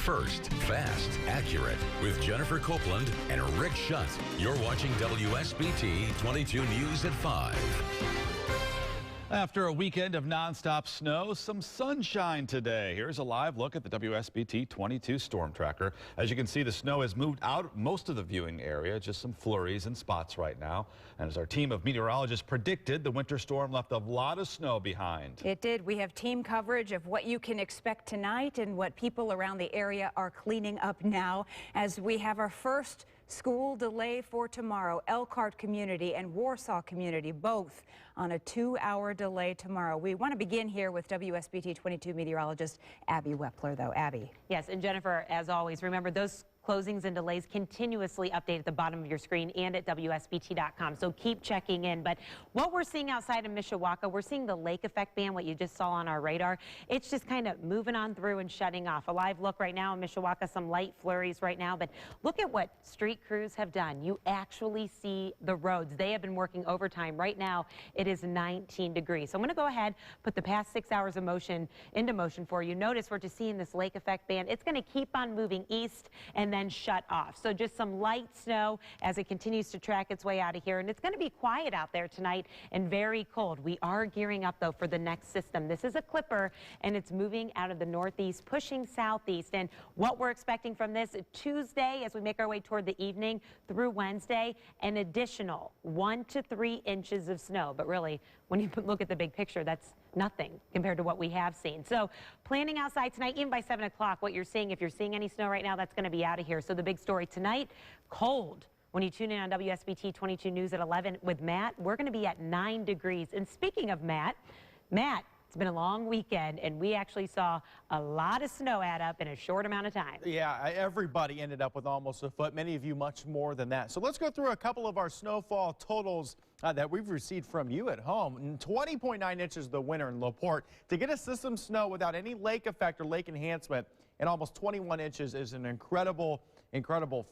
First, fast, accurate, with Jennifer Copeland and Rick Schutt. You're watching WSBT-22 News at 5. After a weekend of nonstop snow, some sunshine today. Here's a live look at the WSBT-22 storm tracker. As you can see, the snow has moved out most of the viewing area, just some flurries and spots right now. And as our team of meteorologists predicted, the winter storm left a lot of snow behind. It did. We have team coverage of what you can expect tonight and what people around the area are cleaning up now as we have our first school delay for tomorrow. Elkhart community and Warsaw community both on a 2-hour delay tomorrow. We want to begin here with WSBT-22 meteorologist Abby Wepler, though. Abby. Yes, and Jennifer, as always, remember those closings and delays continuously update at the bottom of your screen and at WSBT.com. So keep checking in. But what we're seeing outside of Mishawaka, we're seeing the lake effect band, what you just saw on our radar. It's just kind of moving on through and shutting off. A live look right now in Mishawaka, some light flurries right now. But look at what street crews have done. You actually see the roads. They have been working overtime. Right now, it is 19 degrees. So I'm going to go ahead, put the past 6 hours of motion into motion for you. Notice we're just seeing this lake effect band. It's going to keep on moving east and then shut off. So just some light snow as it continues to track its way out of here. And it's going to be quiet out there tonight and very cold. We are gearing up, though, for the next system. This is a clipper, and it's moving out of the northeast, pushing southeast. And what we're expecting from this Tuesday, as we make our way toward the evening through Wednesday, an additional 1 to 3 inches of snow. But really, when you look at the big picture, that's nothing compared to what we have seen. So planning outside tonight, even by 7 o'clock, what you're seeing, if you're seeing any snow right now, that's going to be out of here. So the big story tonight, cold. When you tune in on WSBT 22 News at 11 with Matt, we're going to be at 9 degrees. And speaking of Matt, it's been a long weekend, and we actually saw a lot of snow add up in a short amount of time. Yeah, everybody ended up with almost a foot, many of you much more than that. So let's go through a couple of our snowfall totals that we've received from you at home. 20.9 inches the winner in LaPorte. To get a system snow without any lake effect or lake enhancement and almost 21 inches is an incredible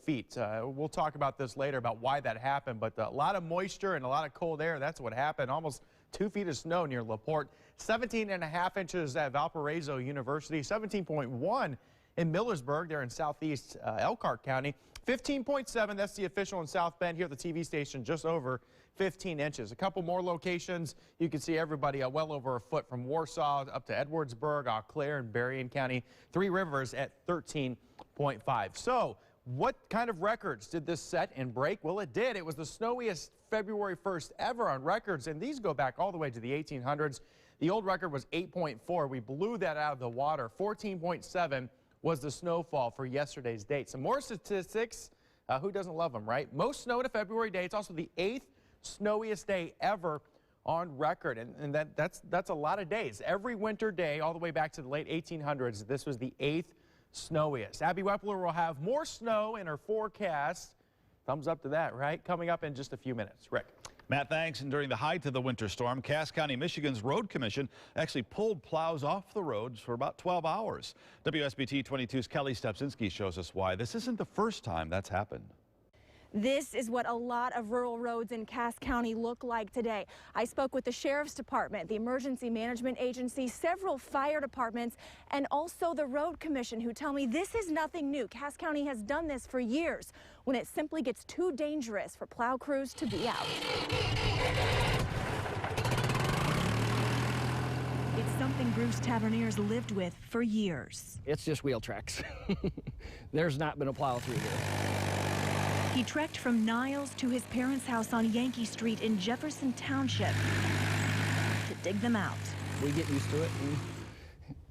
feat. We'll talk about this later about why that happened, but a lot of moisture and a lot of cold air, that's what happened. Almost 2 feet of snow near LaPorte. 17.5 inches at Valparaiso University. 17.1 in Millersburg, there in southeast Elkhart County. 15.7, that's the official in South Bend here at the TV station, just over 15 inches. A couple more locations, you can see everybody well over a foot from Warsaw up to Edwardsburg, Eau Claire, and Berrien County. 3 Rivers at 13.5. So what kind of records did this set and break? Well, it did. It was the snowiest February 1st ever on records, and these go back all the way to the 1800s. The old record was 8.4. We blew that out of the water. 14.7 was the snowfall for yesterday's date. Some more statistics. Who doesn't love them, right? Most snow to February day. It's also the 8th snowiest day ever on record, and that's a lot of days. Every winter day, all the way back to the late 1800s, this was the 8th snowiest. Abby Wepler will have more snow in her forecast. Thumbs up to that, right? Coming up in just a few minutes. Rick. Matt, thanks. And during the height of the winter storm, Cass County, Michigan's Road Commission actually pulled plows off the roads for about 12 hours. WSBT 22's Kelli Stopczynski shows us why this isn't the first time that's happened. This is what a lot of rural roads in Cass County look like today. I spoke with the Sheriff's Department, the Emergency Management Agency, several fire departments, and also the Road Commission, who tell me this is nothing new. Cass County has done this for years when it simply gets too dangerous for plow crews to be out. It's something Bruce Taverniers lived with for years. It's just wheel tracks. There's not been a plow through here. He trekked from Niles to his parents' house on Yankee Street in Jefferson Township to dig them out. We get used to it, and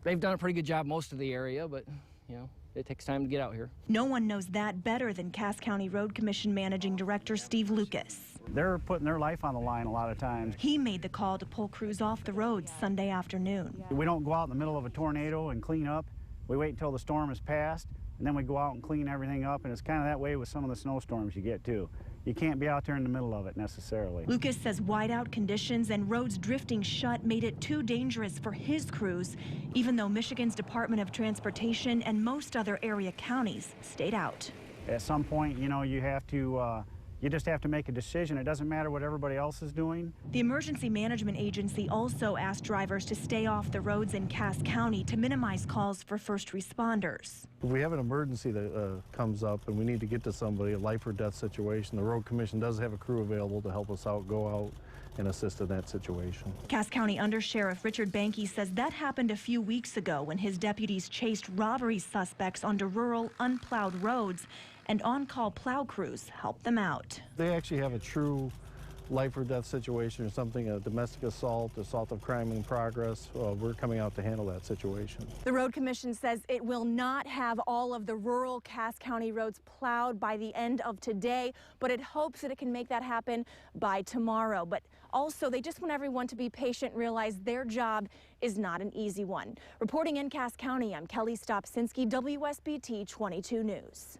they've done a pretty good job most of the area, but, you know, it takes time to get out here. No one knows that better than Cass County Road Commission Managing Director Steve Lucas. They're putting their life on the line a lot of times. He made the call to pull crews off the roads Sunday afternoon. We don't go out in the middle of a tornado and clean up. We wait until the storm has passed, and then we go out and clean everything up, and it's kind of that way with some of the snowstorms you get too. You can't be out there in the middle of it necessarily. Lucas says whiteout conditions and roads drifting shut made it too dangerous for his crews, even though Michigan's Department of Transportation and most other area counties stayed out. At some point, you know, you have to You just have to make a decision. It doesn't matter what everybody else is doing. The Emergency Management Agency also asked drivers to stay off the roads in Cass County to minimize calls for first responders. If we have an emergency that comes up and we need to get to somebody, a life or death situation, the Road Commission does have a crew available to help us out, go out and assist in that situation. Cass County Undersheriff Richard Banke says that happened a few weeks ago when his deputies chased robbery suspects onto rural, unplowed roads, and on-call plow crews helped them out. They actually have a true life or death situation or something, a domestic assault of crime in progress. We're coming out to handle that situation. The Road Commission says it will not have all of the rural Cass County roads plowed by the end of today, but it hopes that it can make that happen by tomorrow. But also, they just want everyone to be patient and realize their job is not an easy one. Reporting in Cass County, I'm Kelli Stopczynski, WSBT 22 News.